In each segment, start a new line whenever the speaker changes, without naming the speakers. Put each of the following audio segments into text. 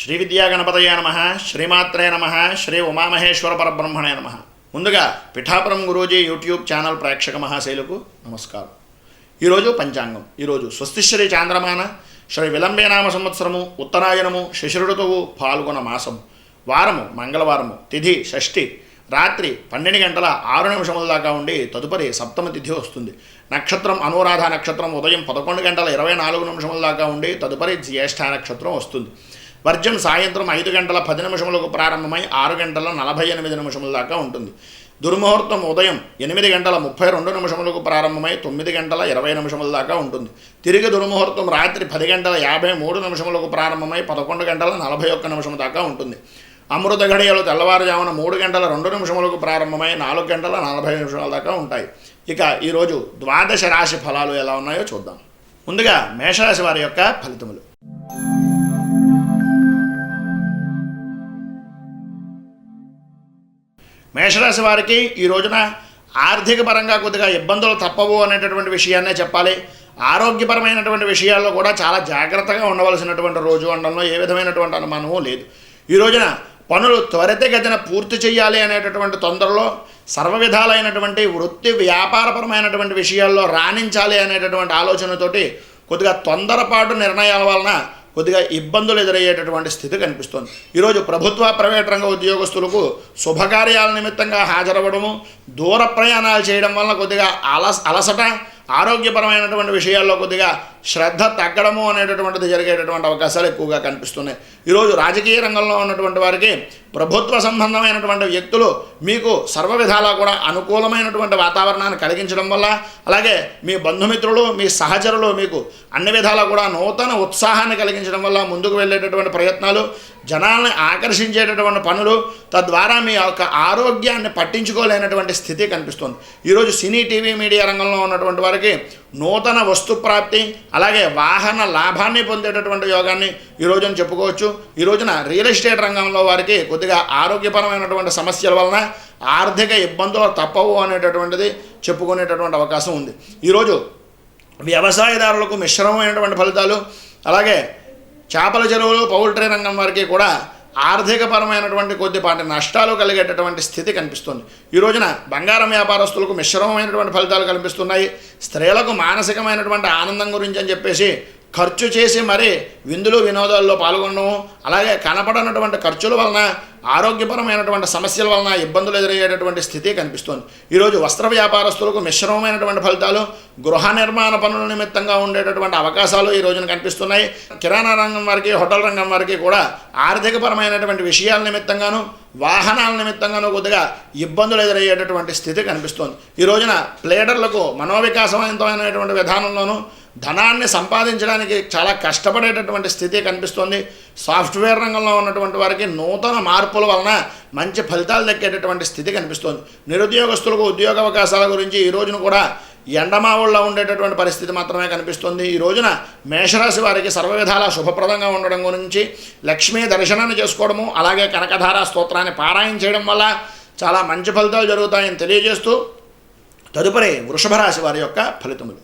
శ్రీ విద్యాగణపతయ నమః, శ్రీమాత్రే నమః, శ్రీ ఉమామహేశ్వర పరబ్రహ్మణే నమః. ముందుగా పిఠాపురం గురూజీ యూట్యూబ్ ఛానల్ ప్రేక్షక మహాశైలకు నమస్కారం. ఈరోజు పంచాంగం. ఈరోజు స్వస్తిశ్రీ చాంద్రమాన శ్రీ విలంబేనామ సంవత్సరము, ఉత్తరాయణము, శశిరుతువు, పాల్గొన మాసం, వారము మంగళవారము, తిథి షష్ఠి, రాత్రి 12 గంటల 6 నిమిషముల దాకా ఉండి తదుపరి సప్తమ తిథి వస్తుంది. నక్షత్రం అనురాధ నక్షత్రం ఉదయం 11 గంటల 24 నిమిషముల దాకా ఉండి తదుపరి జ్యేష్ఠ నక్షత్రం వస్తుంది. వర్జం సాయంత్రం 5 గంటల 10 నిమిషములకు ప్రారంభమై 6 గంటల 48 నిమిషముల దాకా ఉంటుంది. దుర్ముహూర్తం ఉదయం 8 గంటల 32 నిమిషములకు ప్రారంభమై 9 గంటల 20 నిమిషముల దాకా ఉంటుంది. తిరిగి దుర్ముహూర్తం రాత్రి 10 గంటల 53 నిమిషములకు ప్రారంభమై 11 గంటల 41 నిమిషం దాకా ఉంటుంది. అమృత ఘడియలు తెల్లవారుజామున 3 గంటల 2 నిమిషములకు ప్రారంభమై 4 గంటల 40 నిమిషాల దాకా ఉంటాయి. ఇక ఈరోజు ద్వాదశ రాశి ఫలాలు ఎలా ఉన్నాయో చూద్దాం. ముందుగా మేషరాశి వారి యొక్క ఫలితములు. మేషరాశి వారికి ఈ రోజున ఆర్థిక పరంగా కొద్దిగా ఇబ్బందులు తప్పవు అనేటటువంటి విషయాన్నే చెప్పాలి. ఆరోగ్యపరమైనటువంటి విషయాల్లో కూడా చాలా జాగ్రత్తగా ఉండవలసినటువంటి రోజు అనడంలో ఏ విధమైనటువంటి అనుమానము లేదు. ఈ రోజున పనులు త్వరితగతిన పూర్తి చేయాలి అనేటటువంటి తొందరలో సర్వ విధాలైనటువంటి వృత్తి వ్యాపారపరమైనటువంటి విషయాల్లో రాణించాలి అనేటటువంటి ఆలోచనతోటి కొద్దిగా తొందరపాటు నిర్ణయాల వలన కొద్దిగా ఇబ్బందులు ఎదురయ్యేటటువంటి స్థితి కనిపిస్తుంది. ఈరోజు ప్రభుత్వ ప్రైవేట్ రంగ ఉద్యోగస్తులకు శుభకార్యాల నిమిత్తంగా హాజరవ్వడము, దూర ప్రయాణాలు చేయడం వలన కొద్దిగా అలసట, ఆరోగ్యపరమైనటువంటి విషయాల్లో కొద్దిగా శ్రద్ధ తగ్గడము అనేటటువంటిది జరిగేటటువంటి అవకాశాలు ఎక్కువగా కనిపిస్తున్నాయి. ఈరోజు రాజకీయ రంగంలో ఉన్నటువంటి వారికి ప్రభుత్వ సంబంధమైనటువంటి వ్యక్తులు మీకు సర్వ విధాలా కూడా అనుకూలమైనటువంటి వాతావరణాన్ని కలిగించడం వల్ల, అలాగే మీ బంధుమిత్రులు, మీ సహచరులు మీకు అన్ని విధాలా కూడా నూతన ఉత్సాహాన్ని కలిగించడం వల్ల ముందుకు వెళ్ళేటటువంటి ప్రయత్నాలు, జనాల్ని ఆకర్షించేటటువంటి పనులు, తద్వారా మీ యొక్క ఆరోగ్యాన్ని పట్టించుకోలేనటువంటి స్థితి కనిపిస్తుంది. ఈరోజు సినీ, టీవీ, మీడియా రంగంలో ఉన్నటువంటి వారికి నూతన వస్తు ప్రాప్తి, అలాగే వాహన లాభాన్ని పొందేటటువంటి యోగాన్ని ఈ రోజున చెప్పుకోవచ్చు. ఈ రోజున రియల్ ఎస్టేట్ రంగంలో వారికి కొద్దిగా ఆరోగ్యపరమైనటువంటి సమస్యల వలన ఆర్థిక ఇబ్బందులు తప్పవు అనేటటువంటిది చెప్పుకునేటటువంటి అవకాశం ఉంది. ఈరోజు వ్యవసాయదారులకు మిశ్రమమైనటువంటి ఫలితాలు, అలాగే చేపల చెరువులు, పౌల్ట్రీ రంగం వారికి కూడా ఆర్థికపరమైనటువంటి కొద్దిపాటి నష్టాలు కలిగేటటువంటి స్థితి కనిపిస్తుంది. ఈ రోజున బంగారం వ్యాపారస్తులకు మిశ్రమమైనటువంటి ఫలితాలు కనిపిస్తున్నాయి. స్త్రీలకు మానసికమైనటువంటి ఆనందం గురించి అని చెప్పేసి ఖర్చు చేసి మరి విందులు వినోదాల్లో పాల్గొనడం, అలాగే కనపడనటువంటి ఖర్చుల వలన ఆరోగ్యపరమైనటువంటి సమస్యల వలన ఇబ్బందులు ఎదురయ్యేటటువంటి స్థితి కనిపిస్తుంది. ఈరోజు వస్త్ర వ్యాపారస్తులకు మిశ్రమమైనటువంటి ఫలితాలు, గృహ నిర్మాణ పనుల నిమిత్తంగా ఉండేటటువంటి అవకాశాలు ఈ రోజున కనిపిస్తున్నాయి. కిరాణా రంగం వారికి, హోటల్ రంగం వారికి కూడా ఆర్థికపరమైనటువంటి విషయాల నిమిత్తంగాను, వాహనాల నిమిత్తంగాను కొద్దిగా ఇబ్బందులు ఎదురయ్యేటటువంటి స్థితి కనిపిస్తుంది. ఈ రోజున ప్లేడర్లకు మనోవికాసవంతమైనటువంటి విధానంలోనూ ధనాన్ని సంపాదించడానికి చాలా కష్టపడేటటువంటి స్థితి కనిపిస్తుంది. సాఫ్ట్వేర్ రంగంలో ఉన్నటువంటి వారికి నూతన మార్పుల వలన మంచి ఫలితాలు దక్కేటటువంటి స్థితి కనిపిస్తుంది. నిరుద్యోగస్తులకు ఉద్యోగ అవకాశాల గురించి ఈ రోజున కూడా ఎండమావుల్లో ఉండేటటువంటి పరిస్థితి మాత్రమే కనిపిస్తుంది. ఈ రోజున మేషరాశి వారికి సర్వవిధాలా శుభప్రదంగా ఉండడం గురించి లక్ష్మీ దర్శనాన్ని చేసుకోవడము, అలాగే కనకధార స్తోత్రాన్ని పారాయణ చేయడం వల్ల చాలా మంచి ఫలితాలు జరుగుతాయని తెలియజేస్తూ తదుపరి వృషభ రాశి వారి యొక్క ఫలితములు.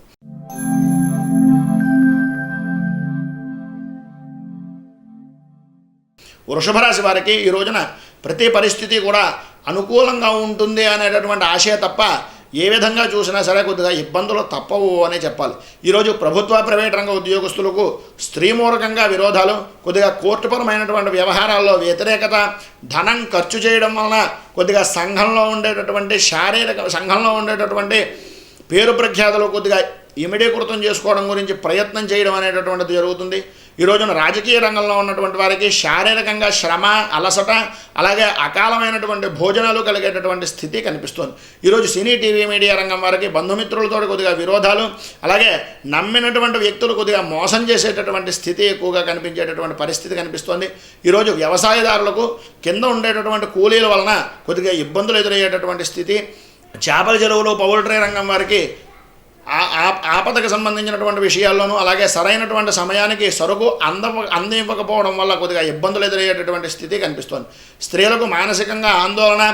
వృషభ రాశి వారికి ఈ రోజున ప్రతి పరిస్థితి కూడా అనుకూలంగా ఉంటుంది అనేటటువంటి ఆశయ తప్ప ఏ విధంగా చూసినా సరే కొద్దిగా ఇబ్బందులు తప్పవు అనే చెప్పాలి. ఈరోజు ప్రభుత్వ ప్రైవేట్ రంగ ఉద్యోగస్తులకు స్త్రీమూలకంగా విరోధాలు, కొద్దిగా కోర్టుపరమైనటువంటి వ్యవహారాల్లో వ్యతిరేకత, ధనం ఖర్చు చేయడం వలన కొద్దిగా సంఘంలో ఉండేటటువంటి పేరు ప్రఖ్యాతలు కొద్దిగా ఇమిడీకృతం చేసుకోవడం గురించి ప్రయత్నం చేయడం అనేటటువంటిది జరుగుతుంది. ఈ రోజున రాజకీయ రంగంలో ఉన్నటువంటి వారికి శారీరకంగా శ్రమ, అలసట, అలాగే అకాలమైనటువంటి భోజనాలు కలిగేటటువంటి స్థితి కనిపిస్తుంది. ఈరోజు సినీ, టీవీ, మీడియా రంగం వారికి బంధుమిత్రులతో కొద్దిగా విరోధాలు, అలాగే నమ్మినటువంటి వ్యక్తులు కొద్దిగా మోసం చేసేటటువంటి స్థితి ఎక్కువగా కనిపించేటటువంటి పరిస్థితి కనిపిస్తుంది. ఈరోజు వ్యవసాయదారులకు కింద ఉండేటటువంటి కూలీల వలన కొద్దిగా ఇబ్బందులు ఎదురయ్యేటటువంటి స్థితి. చేపల చెరువులు, పౌల్ట్రీ రంగం వారికి ఆపదకు సంబంధించినటువంటి విషయాల్లోనూ, అలాగే సరైనటువంటి సమయానికి సరుకు అందివ్వకపోవడం వల్ల కొద్దిగా ఇబ్బందులు ఎదురయ్యేటటువంటి స్థితి కనిపిస్తుంది. స్త్రీలకు మానసికంగా ఆందోళన,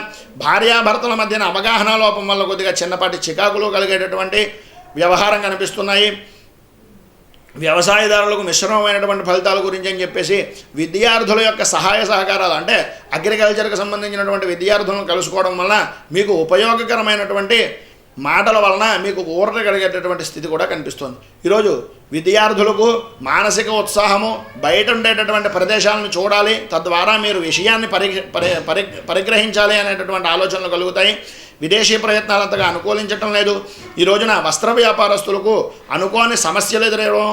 భార్యాభర్తల మధ్యన అవగాహన లోపం వల్ల కొద్దిగా చిన్నపాటి చికాకులు కలిగేటటువంటి వ్యవహారం కనిపిస్తున్నాయి. వ్యవసాయదారులకు మిశ్రమమైనటువంటి ఫలితాల గురించి అని చెప్పేసి విద్యార్థుల యొక్క సహాయ సహకారాలు అంటే అగ్రికల్చర్కి సంబంధించినటువంటి విద్యార్థులను కలుసుకోవడం వలన మీకు ఉపయోగకరమైనటువంటి మాటల వలన మీకు ఊరట కలిగేటటువంటి స్థితి కూడా కనిపిస్తుంది. ఈరోజు విద్యార్థులకు మానసిక ఉత్సాహము, బయట ఉండేటటువంటి ప్రదేశాలను చూడాలి, తద్వారా మీరు విషయాన్ని పరిగ్రహించాలి అనేటటువంటి ఆలోచనలు కలుగుతాయి. విదేశీ ప్రయత్నాలు అంతగా అనుకూలించటం లేదు. ఈ రోజున వస్త్ర వ్యాపారస్తులకు అనుకోని సమస్యలు ఎదురవడం,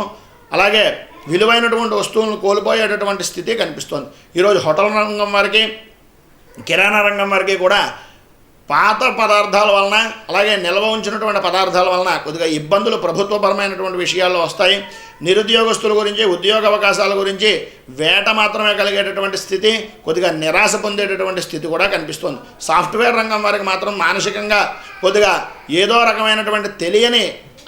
అలాగే విలువైనటువంటి వస్తువులను కోల్పోయేటటువంటి స్థితి కనిపిస్తుంది. ఈరోజు హోటల్ రంగం వారికి, కిరాణా రంగం వారికి కూడా పాత పదార్థాల వలన, అలాగే నిల్వ ఉంచినటువంటి పదార్థాల వలన కొద్దిగా ఇబ్బందులు ప్రభుత్వపరమైనటువంటి విషయాల్లో వస్తాయి. నిరుద్యోగస్తుల గురించి, ఉద్యోగ అవకాశాల గురించి వేట మాత్రమే కలిగేటటువంటి స్థితి, కొద్దిగా నిరాశ పొందేటటువంటి స్థితి కూడా కనిపిస్తుంది. సాఫ్ట్వేర్ రంగం వారికి మాత్రం మానసికంగా కొద్దిగా ఏదో రకమైనటువంటి తెలియని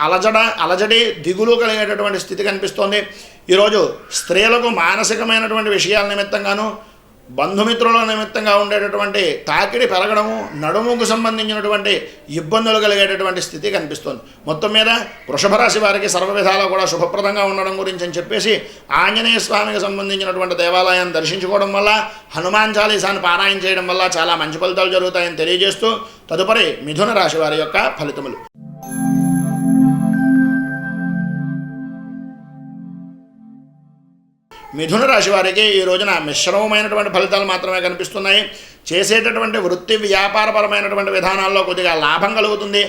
అలజడి, దిగులు కలిగేటటువంటి స్థితి కనిపిస్తోంది. ఈరోజు స్త్రీలకు మానసికమైనటువంటి విషయాల నిమిత్తంగాను, బంధుమిత్రుల నిమిత్తంగా ఉండేటటువంటి తాకిడి పెరగడము, నడుముకు సంబంధించినటువంటి ఇబ్బందులు కలిగేటటువంటి స్థితి కనిపిస్తుంది. మొత్తం మీద వృషభ రాశి వారికి సర్వ విధాలా కూడా శుభప్రదంగా ఉండడం గురించి అని చెప్పేసి ఆంజనేయ స్వామికి సంబంధించినటువంటి దేవాలయాన్ని దర్శించుకోవడం వల్ల, హనుమాన్ చాలీసాన్ని పారాయణ చేయడం వల్ల చాలా మంచి ఫలితాలు జరుగుతాయని తెలియజేస్తూ తదుపరి మిథున రాశి వారి యొక్క ఫలితములు. మిథున రాశి వారికి ఈ రోజున మిశ్రమమైనటువంటి ఫలితాలు మాత్రమే కనిపిస్తున్నాయి. చేసేటటువంటి వృత్తి వ్యాపారపరమైనటువంటి విధానాల్లో కొద్దిగా లాభం కలుగుతుంది.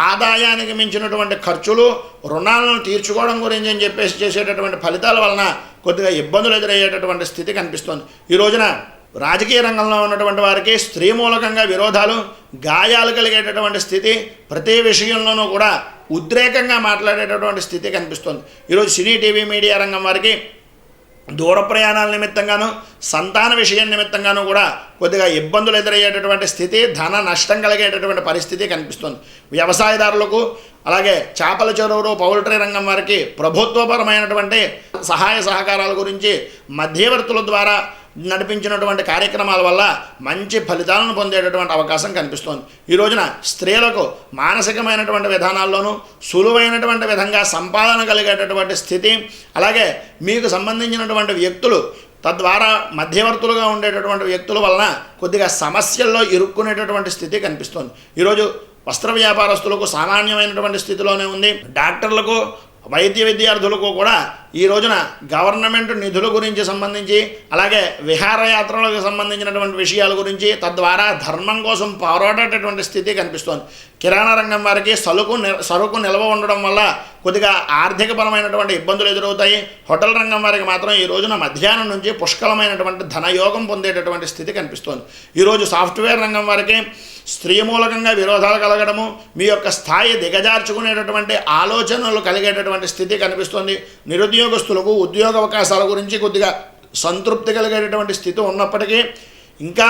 ఆదాయానికి మించినటువంటి ఖర్చులు, రుణాలను తీర్చుకోవడం గురించి అని చెప్పేసి చేసేటటువంటి ఫలితాల వలన కొద్దిగా ఇబ్బందులు ఎదురయ్యేటటువంటి స్థితి కనిపిస్తుంది. ఈ రోజున రాజకీయ రంగంలో ఉన్నటువంటి వారికి స్త్రీ మూలకంగా విరోధాలు, గాయాలు కలిగేటటువంటి స్థితి, ప్రతి విషయంలోనూ కూడా ఉద్రేకంగా మాట్లాడేటటువంటి స్థితి కనిపిస్తుంది. ఈరోజు సినీ, టీవీ, మీడియా రంగం వారికి దూర ప్రయాణాల నిమిత్తంగాను, సంతాన విషయం నిమిత్తంగాను కూడా కొద్దిగా ఇబ్బందులు ఎదురయ్యేటటువంటి స్థితి, ధన నష్టం కలిగేటటువంటి పరిస్థితి కనిపిస్తుంది. వ్యవసాయదారులకు, అలాగే చేపల చెరువులు, పౌల్ట్రీ రంగం వారికి ప్రభుత్వపరమైనటువంటి సహాయ సహకారాల గురించి మధ్యవర్తుల ద్వారా నడిపించినటువంటి కార్యక్రమాల వల్ల మంచి ఫలితాలను పొందేటటువంటి అవకాశం కనిపిస్తోంది. ఈ రోజున స్త్రీలకు మానసికమైనటువంటి విధానాల్లోనూ సులువైనటువంటి విధంగా సంపాదన కలిగేటటువంటి స్థితి, అలాగే మీకు సంబంధించినటువంటి వ్యక్తులు, తద్వారా మధ్యవర్తులుగా ఉండేటటువంటి వ్యక్తుల వలన కొద్దిగా సమస్యల్లో ఇరుక్కునేటటువంటి స్థితి కనిపిస్తోంది. ఈరోజు వస్త్ర వ్యాపారస్తులకు సామాన్యమైనటువంటి స్థితిలోనే ఉంది. డాక్టర్లకు, వైద్య విద్యార్థులకు కూడా ఈ రోజున గవర్నమెంట్ నిధుల గురించి సంబంధించి, అలాగే విహారయాత్రలకు సంబంధించినటువంటి విషయాల గురించి, తద్వారా ధర్మం కోసం పోరాడేటటువంటి స్థితి కనిపిస్తోంది. కిరాణా రంగం వారికి సరుకు నిల్వ ఉండడం వల్ల కొద్దిగా ఆర్థికపరమైనటువంటి ఇబ్బందులు ఎదురవుతాయి. హోటల్ రంగం వారికి మాత్రం ఈ రోజున మధ్యాహ్నం నుంచి పుష్కలమైనటువంటి ధనయోగం పొందేటటువంటి స్థితి కనిపిస్తోంది. ఈరోజు సాఫ్ట్వేర్ రంగం వారికి స్త్రీ మూలకంగా విరోధాలు కలగడము, మీ యొక్క స్థాయి దిగజార్చుకునేటటువంటి ఆలోచనలు కలిగేటటువంటి స్థితి కనిపిస్తుంది. నిరుద్యోగస్తులకు ఉద్యోగ అవకాశాల గురించి కొద్దిగా సంతృప్తి కలిగేటటువంటి స్థితి ఉన్నప్పటికీ ఇంకా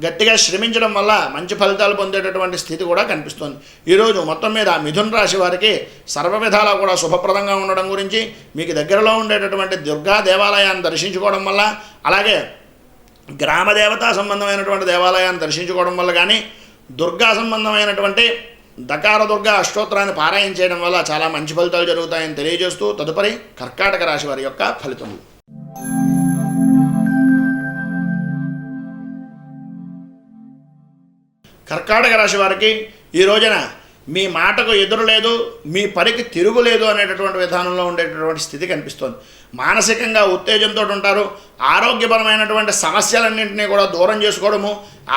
గట్టిగా శ్రమించడం వల్ల మంచి ఫలితాలు పొందేటటువంటి స్థితి కూడా కనిపిస్తుంది. ఈరోజు మొత్తం మీద మిథున రాశి వారికి సర్వ విధాలా కూడా శుభప్రదంగా ఉండడం గురించి, మీకు దగ్గరలో ఉండేటటువంటి దుర్గా దేవాలయాన్ని దర్శించుకోవడం వల్ల, అలాగే గ్రామదేవతా సంబంధమైనటువంటి దేవాలయాన్ని దర్శించుకోవడం వల్ల కానీ, దుర్గా సంబంధమైనటువంటి దకార దుర్గా అష్టోత్తరాన్ని పారాయణ చేయడం వల్ల చాలా మంచి ఫలితాలు జరుగుతాయని తెలియజేస్తూ తదుపరి కర్కాటక రాశి వారి యొక్క ఫలితములు. కర్కాటక రాశి వారికి ఈ రోజున మీ మాటకు ఎదురు లేదు, మీ పనికి తిరుగులేదు అనేటటువంటి విధానంలో ఉండేటటువంటి స్థితి కనిపిస్తోంది. మానసికంగా ఉత్తేజంతో ఉంటారు. ఆరోగ్యపరమైనటువంటి సమస్యలన్నింటినీ కూడా దూరం చేసుకోవడము,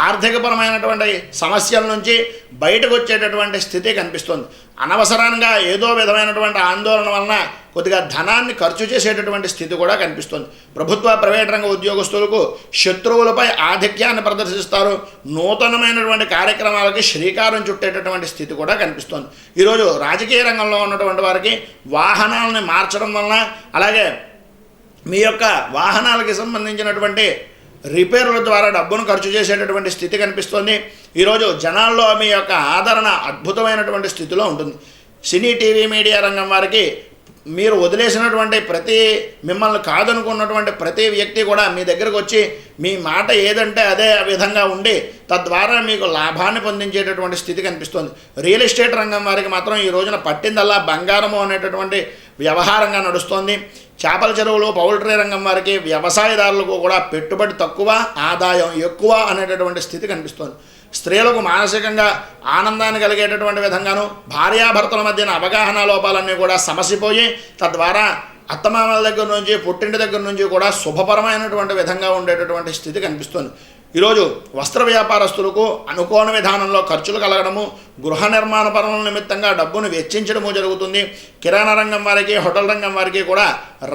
ఆర్థికపరమైనటువంటి సమస్యల నుంచి బయటకు వచ్చేటటువంటి స్థితి కనిపిస్తుంది. అనవసరంగా ఏదో విధమైనటువంటి ఆందోళన వలన కొద్దిగా ధనాన్ని ఖర్చు చేసేటటువంటి స్థితి కూడా కనిపిస్తుంది. ప్రభుత్వ, ప్రైవేట్ రంగ ఉద్యోగస్తులకు శత్రువులపై ఆధిక్యాన్ని ప్రదర్శిస్తారు. నూతనమైనటువంటి కార్యక్రమాలకి శ్రీకారం చుట్టేటటువంటి స్థితి కూడా కనిపిస్తుంది. ఈరోజు రాజకీయ రంగంలో ఉన్నటువంటి వారికి వాహనాలని మార్చడం వలన, అలాగే మీ యొక్క వాహనాలకి సంబంధించినటువంటి రిపేర్ల ద్వారా డబ్బును ఖర్చు చేసేటటువంటి స్థితి కనిపిస్తుంది. ఈరోజు జనాల్లో మీ యొక్క ఆదరణ అద్భుతమైనటువంటి స్థితిలో ఉంటుంది. సినీ, టీవీ, మీడియా రంగం వారికి మీరు వదిలేసినటువంటి మిమ్మల్ని కాదనుకున్నటువంటి ప్రతి వ్యక్తి కూడా మీ దగ్గరకు వచ్చి మీ మాట ఏదంటే అదే విధంగా ఉండి తద్వారా మీకు లాభాన్ని పొందించేటటువంటి స్థితి కనిపిస్తుంది. రియల్ ఎస్టేట్ రంగం వారికి మాత్రం ఈ రోజున పట్టిందల్లా బంగారము అనేటటువంటి వ్యవహారంగా నడుస్తోంది. చేపల చెరువులు, పౌల్ట్రీ రంగం వారికి, వ్యవసాయదారులకు కూడా పెట్టుబడి తక్కువ, ఆదాయం ఎక్కువ అనేటటువంటి స్థితి కనిపిస్తోంది. స్త్రీలకు మానసికంగా ఆనందాన్ని కలిగేటటువంటి విధంగాను, భార్యాభర్తల మధ్యన అవగాహన లోపాలన్నీ కూడా సమసిపోయి తద్వారా అత్తమామల దగ్గర నుంచి, పుట్టింటి దగ్గర నుంచి కూడా శుభపరమైనటువంటి విధంగా ఉండేటటువంటి స్థితి కనిపిస్తుంది. ఈరోజు వస్త్ర వ్యాపారస్తులకు అనుకోని విధానంలో ఖర్చులు కలగడము, గృహ నిర్మాణ పనుల నిమిత్తంగా డబ్బును వెచ్చించడము జరుగుతుంది. కిరాణా రంగం వారికి, హోటల్ రంగం వారికి కూడా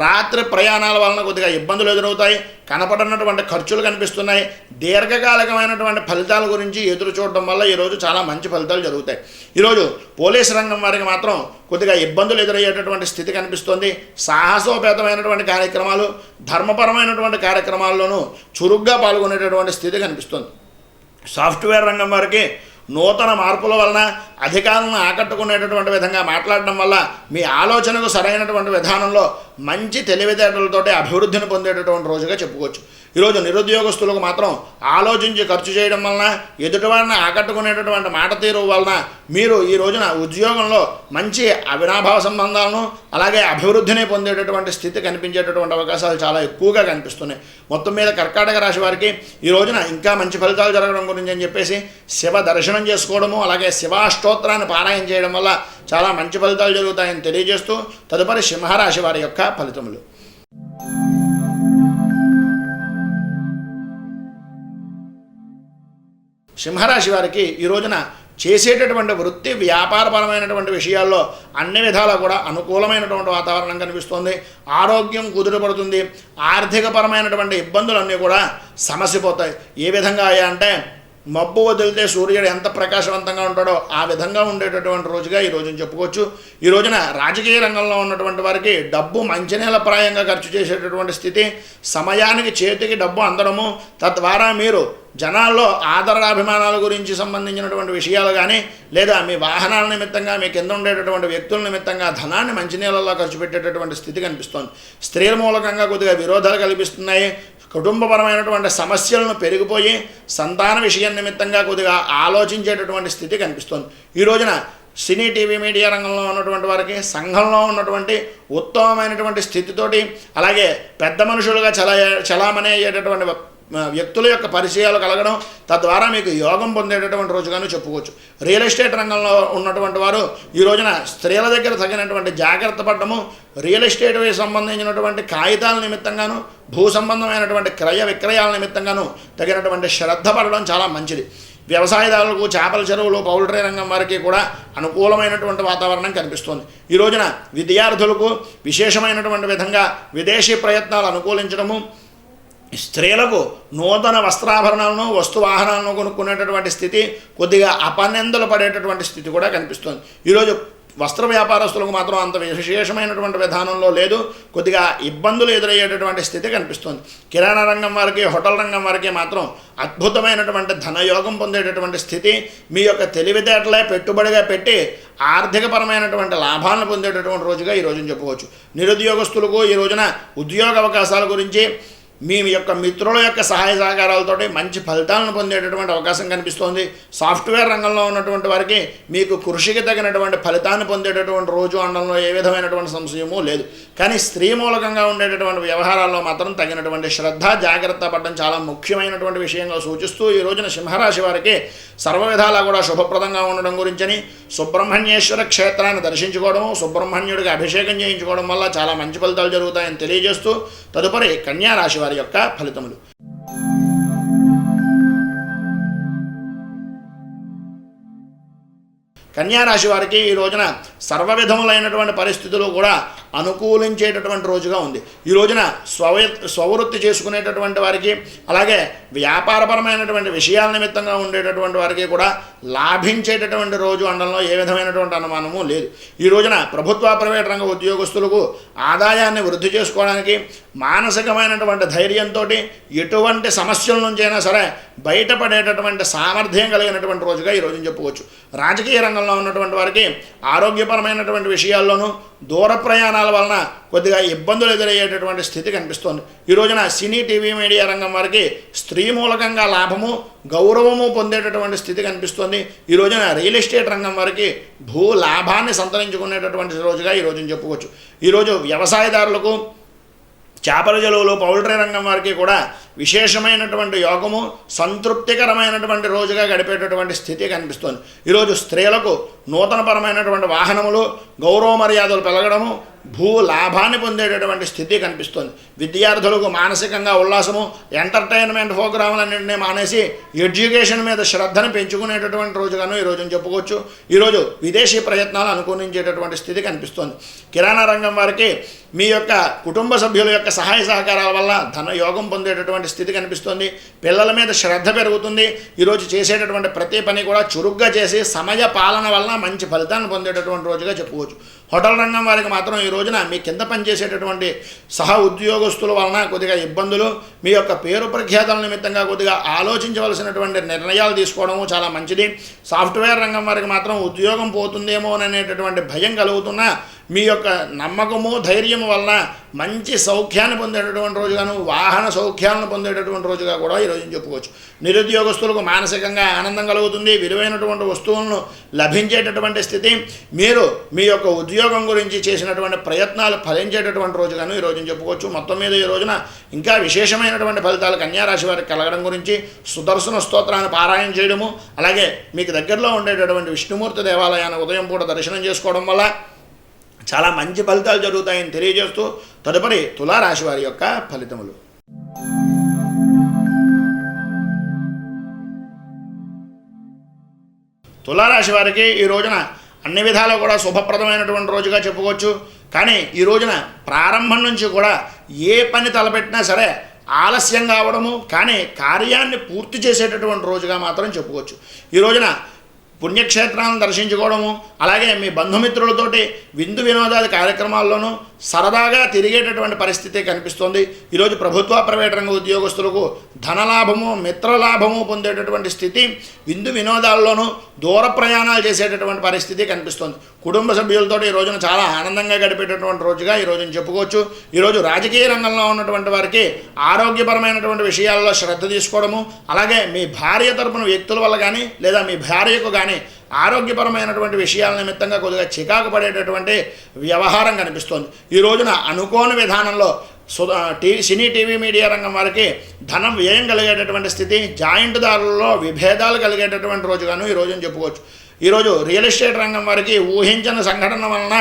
రాత్రి ప్రయాణాల వలన కొద్దిగా ఇబ్బందులు ఎదురవుతాయి. కనపడినటువంటి ఖర్చులు కనిపిస్తున్నాయి. దీర్ఘకాలికమైనటువంటి ఫలితాల గురించి ఎదురు చూడడం వల్ల ఈరోజు చాలా మంచి ఫలితాలు జరుగుతాయి. ఈరోజు పోలీసు రంగం వారికి మాత్రం కొద్దిగా ఇబ్బందులు ఎదురయ్యేటటువంటి స్థితి కనిపిస్తుంది. సాహసోపేతమైనటువంటి కార్యక్రమాలు, ధర్మపరమైనటువంటి కార్యక్రమాల్లోనూ చురుగ్గా పాల్గొనేటటువంటి స్థితి కనిపిస్తుంది. సాఫ్ట్వేర్ రంగం వారికి నూతన మార్పుల వలన అధికారులను ఆకట్టుకునేటటువంటి విధంగా మాట్లాడడం వల్ల మీ ఆలోచనకు సరైనటువంటి విధానంలో మంచి తెలివితేటలతోటి అభివృద్ధిని పొందేటటువంటి రోజుగా చెప్పుకోవచ్చు. ఈరోజు నిరుద్యోగస్తులకు మాత్రం ఆలోచించి ఖర్చు చేయడం వలన, ఎదుటివారిని ఆకట్టుకునేటటువంటి మాట తీరు వలన మీరు ఈ రోజున ఉద్యోగంలో మంచి అవినాభావ సంబంధాలను అలాగే అభివృద్ధిని పొందేటటువంటి స్థితి కనిపించేటటువంటి అవకాశాలు చాలా ఎక్కువగా కనిపిస్తున్నాయి. మొత్తం మీద కర్కాటక రాశి వారికి ఈ రోజున ఇంకా మంచి ఫలితాలు జరగడం గురించి అని చెప్పేసి శివ దర్శనం చేసుకోవడము, అలాగే శివాష్టోత్రాన్ని పారాయణ చేయడం వల్ల చాలా మంచి ఫలితాలు జరుగుతాయని తెలియజేస్తూ తదుపరి సింహరాశి వారి యొక్క ఫలితములు. సింహరాశి వారికి ఈ రోజున చేసేటటువంటి వృత్తి, వ్యాపారపరమైనటువంటి విషయాల్లో అన్ని విధాలా కూడా అనుకూలమైనటువంటి వాతావరణం కనిపిస్తోంది. ఆరోగ్యం కుదుటపడుతుంది. ఆర్థికపరమైనటువంటి ఇబ్బందులన్నీ కూడా సమసిపోతాయి. ఏ విధంగా అంటే మబ్బు వదిలితే సూర్యుడు ఎంత ప్రకాశవంతంగా ఉంటాడో ఆ విధంగా ఉండేటటువంటి రోజుగా ఈ రోజున చెప్పుకోవచ్చు. ఈ రోజున రాజకీయ రంగంలో ఉన్నటువంటి వారికి డబ్బు మంచినీళ్ళ ప్రాయంగా ఖర్చు చేసేటటువంటి స్థితి, సమయానికి చేతికి డబ్బు అందడము, తద్వారా మీరు జనాల్లో ఆదరాభిమానాల గురించి సంబంధించినటువంటి విషయాలు కానీ, లేదా మీ వాహనాల నిమిత్తంగా మీ కింద ఉండేటటువంటి వ్యక్తుల నిమిత్తంగా ధనాన్ని మంచినీళ్ళలో ఖర్చు పెట్టేటటువంటి స్థితి కనిపిస్తోంది. స్త్రీల మూలకంగా కొద్దిగా విరోధాలు కల్పిస్తున్నాయి. కుటుంబపరమైనటువంటి సమస్యలను పెరిగిపోయి సంతాన విషయం నిమిత్తంగా కొద్దిగా ఆలోచించేటటువంటి స్థితి కనిపిస్తోంది. ఈ రోజున సినీ, టీవీ, మీడియా రంగంలో ఉన్నటువంటి వారికి సంఘంలో ఉన్నటువంటి ఉత్తమమైనటువంటి స్థితితోటి, అలాగే పెద్ద మనుషులుగా చలామణి అయ్యేటటువంటి వ్యక్తుల యొక్క పరిచయాలు కలగడం, తద్వారా మీకు యోగం పొందేటటువంటి రోజుగాను చెప్పుకోవచ్చు. రియల్ ఎస్టేట్ రంగంలో ఉన్నటువంటి వారు ఈ రోజున స్త్రీల దగ్గర తగినటువంటి జాగ్రత్త పడడము, రియల్ ఎస్టేట్కి సంబంధించినటువంటి కాగితాల నిమిత్తంగాను, భూ సంబంధమైనటువంటి క్రయ విక్రయాల నిమిత్తంగాను తగినటువంటి శ్రద్ధ పడడం చాలా మంచిది. వ్యవసాయదారులకు, చేపల చెరువులు, పౌల్ట్రీ రంగం వారికి కూడా అనుకూలమైనటువంటి వాతావరణం కనిపిస్తోంది. ఈ రోజున విద్యార్థులకు విశేషమైనటువంటి విధంగా విదేశీ ప్రయత్నాలు అనుకూలించడము, స్త్రీలకు నూతన వస్త్రాభరణాలను, వస్తువాహనాలను కొనుక్కునేటటువంటి స్థితి, కొద్దిగా అపనిందలు పడేటటువంటి స్థితి కూడా కనిపిస్తుంది. ఈరోజు వస్త్ర వ్యాపారస్తులకు మాత్రం అంత విశేషమైనటువంటి విధానంలో లేదు, కొద్దిగా ఇబ్బందులు ఎదురయ్యేటటువంటి స్థితి కనిపిస్తుంది. కిరాణా రంగం వారికి, హోటల్ రంగం వారికి మాత్రం అద్భుతమైనటువంటి ధనయోగం పొందేటటువంటి స్థితి, మీ యొక్క తెలివితేటలే పెట్టుబడిగా పెట్టి ఆర్థికపరమైనటువంటి లాభాలను పొందేటటువంటి రోజుగా ఈ రోజున చెప్పుకోవచ్చు. నిరుద్యోగస్తులకు ఈ రోజున ఉద్యోగ అవకాశాల గురించి మీ యొక్క మిత్రుల యొక్క సహాయ సహకారాలతోటి మంచి ఫలితాలను పొందేటటువంటి అవకాశం కనిపిస్తోంది. సాఫ్ట్వేర్ రంగంలో ఉన్నటువంటి వారికి మీకు కృషికి తగినటువంటి ఫలితాన్ని పొందేటటువంటి రోజు అనడంలో ఏ విధమైనటువంటి సంశయము లేదు. కానీ స్త్రీ మూలకంగా ఉండేటటువంటి వ్యవహారాల్లో మాత్రం తగినటువంటి శ్రద్ధ, జాగ్రత్త పడడం చాలా ముఖ్యమైనటువంటి విషయంగా సూచిస్తూ ఈ రోజున సింహరాశి వారికి సర్వ విధాలా కూడా శుభప్రదంగా ఉండడం గురించని సుబ్రహ్మణ్యేశ్వర క్షేత్రాన్ని దర్శించుకోవడము, సుబ్రహ్మణ్యుడికి అభిషేకం చేయించుకోవడం వల్ల చాలా మంచి ఫలితాలు జరుగుతాయని తెలియజేస్తూ తదుపరి కన్యా రాశి వారి యొక్క ఫలితములు. కన్యారాశి వారికి ఈ రోజున సర్వ విధములైనటువంటి పరిస్థితులు కూడా అనుకూలించేటటువంటి రోజుగా ఉంది. ఈ రోజున స్వవృత్తి చేసుకునేటటువంటి వారికి, అలాగే వ్యాపారపరమైనటువంటి విషయాల నిమిత్తంగా ఉండేటటువంటి వారికి కూడా లాభించేటటువంటి రోజు అనడంలో ఏ విధమైనటువంటి అనుమానము లేదు. ఈ రోజున ప్రభుత్వ, ప్రైవేట్ రంగ ఉద్యోగస్తులకు ఆదాయాన్ని వృద్ధి చేసుకోవడానికి, మానసికమైనటువంటి ధైర్యంతో ఎటువంటి సమస్యల నుంచైనా సరే బయటపడేటటువంటి సామర్థ్యం కలిగినటువంటి రోజుగా ఈ రోజున చెప్పుకోవచ్చు. రాజకీయ రంగంలో రంగంలో ఉన్నటువంటి వారికి ఆరోగ్యపరమైనటువంటి విషయాల్లోనూ దూర ప్రయాణాల వలన కొద్దిగా ఇబ్బందులు ఎదురయ్యేటటువంటి స్థితి కనిపిస్తోంది. ఈ రోజున సినీ టీవీ మీడియా రంగం వారికి స్త్రీ మూలకంగా లాభము గౌరవము పొందేటటువంటి స్థితి కనిపిస్తోంది. ఈ రోజున రియల్ ఎస్టేట్ రంగం వారికి భూ లాభాన్ని సంతరించుకునేటటువంటి రోజుగా ఈ రోజున చెప్పుకోవచ్చు. ఈరోజు వ్యవసాయదారులకు చేపల చెరువులు పౌల్ట్రీ రంగం వారికి కూడా విశేషమైనటువంటి యోగము సంతృప్తికరమైనటువంటి రోజుగా గడిపేటటువంటి స్థితి కనిపిస్తుంది. ఈరోజు స్త్రీలకు నూతనపరమైనటువంటి వాహనములు గౌరవ మర్యాదలు పెరగడము భూ లాభాన్ని పొందేటటువంటి స్థితి కనిపిస్తుంది. విద్యార్థులకు మానసికంగా ఉల్లాసము ఎంటర్టైన్మెంట్ ప్రోగ్రాములన్నింటినీ మానేసి ఎడ్యుకేషన్ మీద శ్రద్ధను పెంచుకునేటటువంటి రోజుగాను ఈ రోజున చెప్పుకోవచ్చు. ఈరోజు విదేశీ ప్రయత్నాలు అనుకూలించేటటువంటి స్థితి కనిపిస్తుంది. కిరాణా రంగం వారికి మీ యొక్క కుటుంబ సభ్యుల యొక్క సహాయ సహకారాల వల్ల ధన యోగం పొందేటటువంటి స్థితి కనిపిస్తుంది. పిల్లల మీద శ్రద్ధ పెరుగుతుంది. ఈరోజు చేసేటటువంటి ప్రతి పని కూడా చురుగ్గా చేసి సమయ పాలన వల్ల మంచి ఫలితాన్ని పొందేటటువంటి రోజుగా చెప్పుకోవచ్చు. హోటల్ రంగం వారికి మాత్రం ఈ రోజున మీ కింద పనిచేసేటటువంటి సహ ఉద్యోగస్తుల వలన కొద్దిగా ఇబ్బందులు, మీ యొక్క పేరు ప్రఖ్యాతల నిమిత్తంగా కొద్దిగా ఆలోచించవలసినటువంటి నిర్ణయాలు తీసుకోవడము చాలా మంచిది. సాఫ్ట్వేర్ రంగం వారికి మాత్రం ఉద్యోగం పోతుందేమో అనేటటువంటి భయం కలుగుతున్నా మీ యొక్క నమ్మకము ధైర్యము వలన మంచి సౌఖ్యాన్ని పొందేటటువంటి రోజుగాను వాహన సౌఖ్యాలను పొందేటటువంటి రోజుగా కూడా ఈరోజు చెప్పుకోవచ్చు. నిరుద్యోగస్తులకు మానసికంగా ఆనందం కలుగుతుంది. విలువైనటువంటి వస్తువులను లభించేటటువంటి స్థితి, మీరు మీ యొక్క ఉద్యోగం గురించి చేసినటువంటి ప్రయత్నాలు ఫలించేటటువంటి రోజుగాను ఈరోజు చెప్పుకోవచ్చు. మొత్తం మీద ఈ రోజున ఇంకా విశేషమైనటువంటి ఫలితాలు కన్యారాశి వారికి కలగడం గురించి సుదర్శన స్తోత్రాన్ని పారాయణ చేయడము, అలాగే మీకు దగ్గరలో ఉండేటటువంటి విష్ణుమూర్తి దేవాలయాన్ని ఉదయం పూట దర్శనం చేసుకోవడం వల్ల చాలా మంచి ఫలితాలు జరుగుతాయని తెలియజేస్తూ తదుపరి తులారాశి వారి యొక్క ఫలితములు. తులారాశి వారికి ఈ రోజున అన్ని విధాలు కూడా శుభప్రదమైనటువంటి రోజుగా చెప్పుకోవచ్చు. కానీ ఈ రోజున ప్రారంభం నుంచి కూడా ఏ పని తలపెట్టినా సరే ఆలస్యం కావడము, కానీ కార్యాన్ని పూర్తి చేసేటటువంటి రోజుగా మాత్రం చెప్పుకోవచ్చు. ఈ రోజున పుణ్యక్షేత్రాలను దర్శించుకోవడము, అలాగే మీ బంధుమిత్రులతోటి విందు వినోదాది కార్యక్రమాల్లోనూ సరదాగా తిరిగేటటువంటి పరిస్థితి కనిపిస్తోంది. ఈరోజు ప్రభుత్వ ప్రైవేట్ రంగ ఉద్యోగస్తులకు ధనలాభము మిత్రలాభము పొందేటటువంటి స్థితి, విందు వినోదాల్లోనూ దూర ప్రయాణాలు చేసేటటువంటి పరిస్థితి కనిపిస్తోంది. కుటుంబ సభ్యులతో ఈ రోజున చాలా ఆనందంగా గడిపేటటువంటి రోజుగా ఈ రోజున చెప్పుకోవచ్చు. ఈరోజు రాజకీయ రంగంలో ఉన్నటువంటి వారికి ఆరోగ్యపరమైనటువంటి విషయాల్లో శ్రద్ధ తీసుకోవడము, అలాగే మీ భార్య తరపున వ్యక్తుల వల్ల కానీ లేదా మీ భార్యకు కానీ ఆరోగ్యపరమైనటువంటి విషయాల నిమిత్తంగా కొద్దిగా చికాకు పడేటటువంటి వ్యవహారం కనిపిస్తోంది. ఈ రోజున అనుకోని విధానంలో సినీ టీవీ మీడియా రంగం వారికి ధనం వ్యయం కలిగేటటువంటి స్థితి, జాయింట్దారులలో విభేదాలు కలిగేటటువంటి రోజుగాను ఈ రోజున చెప్పుకోవచ్చు. ఈరోజు రియల్ ఎస్టేట్ రంగం వారికి ఊహించిన సంఘటన వలన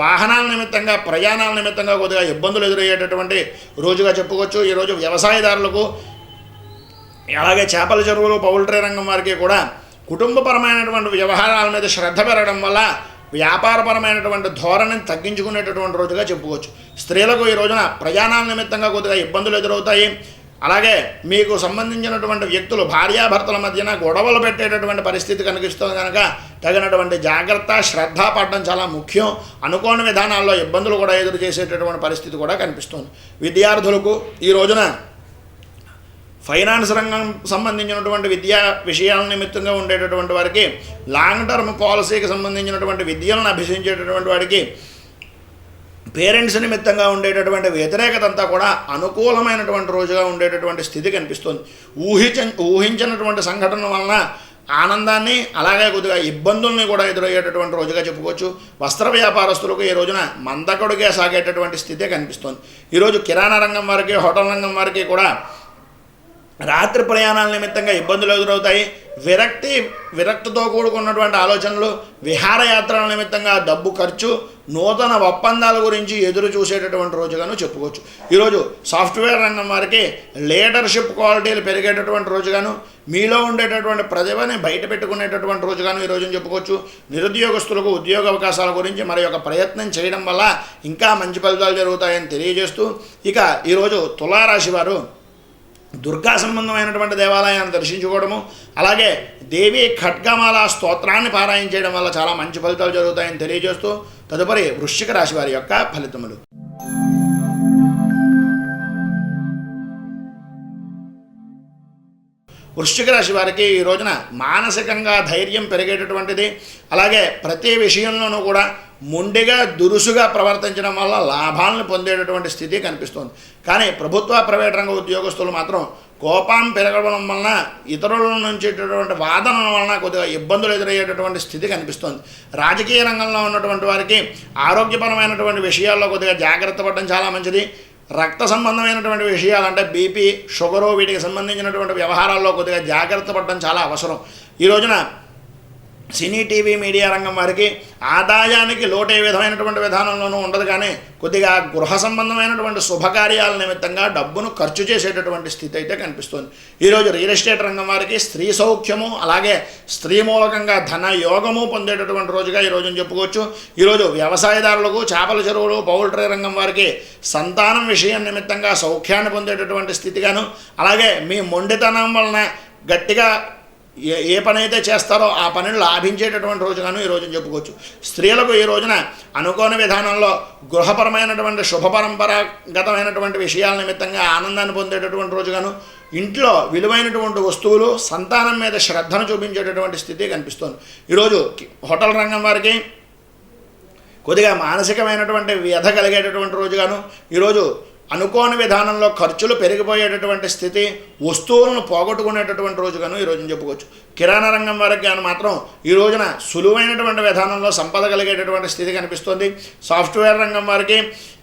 వాహనాల నిమిత్తంగా ప్రయాణాల నిమిత్తంగా కొద్దిగా ఇబ్బందులు ఎదురయ్యేటటువంటి రోజుగా చెప్పుకోవచ్చు. ఈరోజు వ్యవసాయదారులకు అలాగే చేపల చెరువులు పౌల్ట్రీ రంగం వారికి కూడా కుటుంబపరమైనటువంటి వ్యవహారాల మీద శ్రద్ధ పెరగడం వల్ల వ్యాపారపరమైనటువంటి ధోరణిని తగ్గించుకునేటటువంటి రోజుగా చెప్పుకోవచ్చు. స్త్రీలకు ఈ రోజున ప్రయాణాల నిమిత్తంగా కొద్దిగా ఇబ్బందులు ఎదురవుతాయి. అలాగే మీకు సంబంధించినటువంటి వ్యక్తులు భార్యాభర్తల మధ్యన గొడవలు పెట్టేటటువంటి పరిస్థితి కనిపిస్తుంది కనుక తగినటువంటి జాగ్రత్త శ్రద్ధ పడడం చాలా ముఖ్యం. అనుకోని విధానాల్లో ఇబ్బందులు కూడా ఎదురు చేసేటటువంటి పరిస్థితి కూడా కనిపిస్తుంది. విద్యార్థులకు ఈ రోజున ఫైనాన్స్ రంగం సంబంధించినటువంటి విద్యా విషయాల నిమిత్తంగా ఉండేటటువంటి వారికి లాంగ్ టర్మ్ పాలసీకి సంబంధించినటువంటి విద్యలను అభ్యసించేటటువంటి వారికి పేరెంట్స్ నిమిత్తంగా ఉండేటటువంటి వ్యతిరేకత అంతా కూడా అనుకూలమైనటువంటి రోజుగా ఉండేటటువంటి స్థితి కనిపిస్తుంది. ఊహించినటువంటి సంఘటన వలన ఆనందాన్ని అలాగే కొద్దిగా ఇబ్బందుల్ని కూడా ఎదురయ్యేటటువంటి రోజుగా చెప్పుకోవచ్చు. వస్త్ర వ్యాపారస్తులకు ఈ రోజున మందకొడిగా సాగేటటువంటి స్థితే కనిపిస్తుంది. ఈరోజు కిరాణా రంగం వారికి హోటల్ రంగం వారికి కూడా రాత్రి ప్రయాణాల నిమిత్తంగా ఇబ్బందులు ఎదురవుతాయి. విరక్తితో కూడుకున్నటువంటి ఆలోచనలు, విహారయాత్రల నిమిత్తంగా డబ్బు ఖర్చు, నూతన ఒప్పందాల గురించి ఎదురు చూసేటటువంటి రోజుగాను చెప్పుకోవచ్చు. ఈరోజు సాఫ్ట్వేర్ రంగం వారికి లీడర్షిప్ క్వాలిటీలు పెరిగేటటువంటి రోజుగాను, మీలో ఉండేటటువంటి ప్రతిభని బయట పెట్టుకునేటటువంటి రోజుగాను ఈ రోజున చెప్పుకోవచ్చు. నిరుద్యోగస్తులకు ఉద్యోగ అవకాశాల గురించి మరి ఒక ప్రయత్నం చేయడం వల్ల ఇంకా మంచి ఫలితాలు జరుగుతాయని తెలియజేస్తూ ఇక ఈరోజు తులారాశి వారు దుర్గా సంబంధమైనటువంటి దేవాలయాన్ని దర్శించుకోవడము, అలాగే దేవి ఖడ్గమాల స్తోత్రాన్ని పారాయణ చేయడం వల్ల చాలా మంచి ఫలితాలు జరుగుతాయని తెలియజేస్తూ తదుపరి వృశ్చిక రాశి వారి యొక్క ఫలితములు. వృశ్చిక రాశి వారికి ఈ రోజున మానసికంగా ధైర్యం పెరిగేటటువంటిది, అలాగే ప్రతి విషయంలోనూ కూడా మొండిగా దురుసుగా ప్రవర్తించడం వల్ల లాభాలను పొందేటటువంటి స్థితి కనిపిస్తుంది. కానీ ప్రభుత్వ ప్రైవేట్ రంగ ఉద్యోగస్తులు మాత్రం కోపం పెరగడం వలన, ఇతరుల నుంచి వాదనల వలన కొద్దిగా ఇబ్బందులు ఎదురయ్యేటటువంటి స్థితి కనిపిస్తుంది. రాజకీయ రంగంలో ఉన్నటువంటి వారికి ఆరోగ్యపరమైనటువంటి విషయాల్లో కొద్దిగా జాగ్రత్త పడడం చాలా మంచిది. రక్త సంబంధమైనటువంటి విషయాలు అంటే బీపీ, షుగరు, వీటికి సంబంధించినటువంటి వ్యవహారాల్లో కొద్దిగా జాగ్రత్త పడడం చాలా అవసరం. ఈ రోజున సినీ, టీవీ, మీడియా రంగం వారికి ఆదాయానికి లోటు ఏ విధమైనటువంటి విధానంలోనూ ఉండదు, కానీ కొద్దిగా గృహ సంబంధమైనటువంటి శుభకార్యాల నిమిత్తంగా డబ్బును ఖర్చు చేసేటటువంటి స్థితి అయితే కనిపిస్తుంది. ఈరోజు రియల్ ఎస్టేట్ రంగం వారికి స్త్రీ సౌఖ్యము, అలాగే స్త్రీ మూలకంగా ధన యోగము పొందేటటువంటి రోజుగా ఈ రోజుని చెప్పుకోవచ్చు. ఈరోజు వ్యవసాయదారులకు, చేపల చెరువులు, పౌల్ట్రీ రంగం వారికి సంతానం విషయం నిమిత్తంగా సౌఖ్యాన్ని పొందేటటువంటి స్థితిగాను, అలాగే మీ మొండితనం వలన గట్టిగా ఏ పని అయితే చేస్తారో ఆ పనిని లాభించేటటువంటి రోజుగాను ఈ రోజున చెప్పుకోవచ్చు. స్త్రీలకు ఈ రోజున అనుకోని విధానంలో గృహపరమైనటువంటి శుభపరంపరాగతమైనటువంటి విషయాల నిమిత్తంగా ఆనందాన్ని పొందేటటువంటి రోజుగాను, ఇంట్లో విలువైనటువంటి వస్తువులు, సంతానం మీద శ్రద్ధను చూపించేటటువంటి స్థితి కనిపిస్తుంది. ఈరోజు హోటల్ రంగం వారికి కొద్దిగా మానసికమైనటువంటి వ్యధ కలిగేటటువంటి రోజుగాను, ఈరోజు అనుకోని విధానంలో ఖర్చులు పెరిగిపోయేటటువంటి స్థితి, వస్తువులను పోగొట్టుకునేటటువంటి రోజుగాను ఈ రోజున చెప్పుకోవచ్చు. కిరాణా రంగం వారికి కానీ మాత్రం ఈ రోజున సులువైనటువంటి విధానంలో సంపద కలిగేటటువంటి స్థితి కనిపిస్తుంది. సాఫ్ట్వేర్ రంగం వారికి,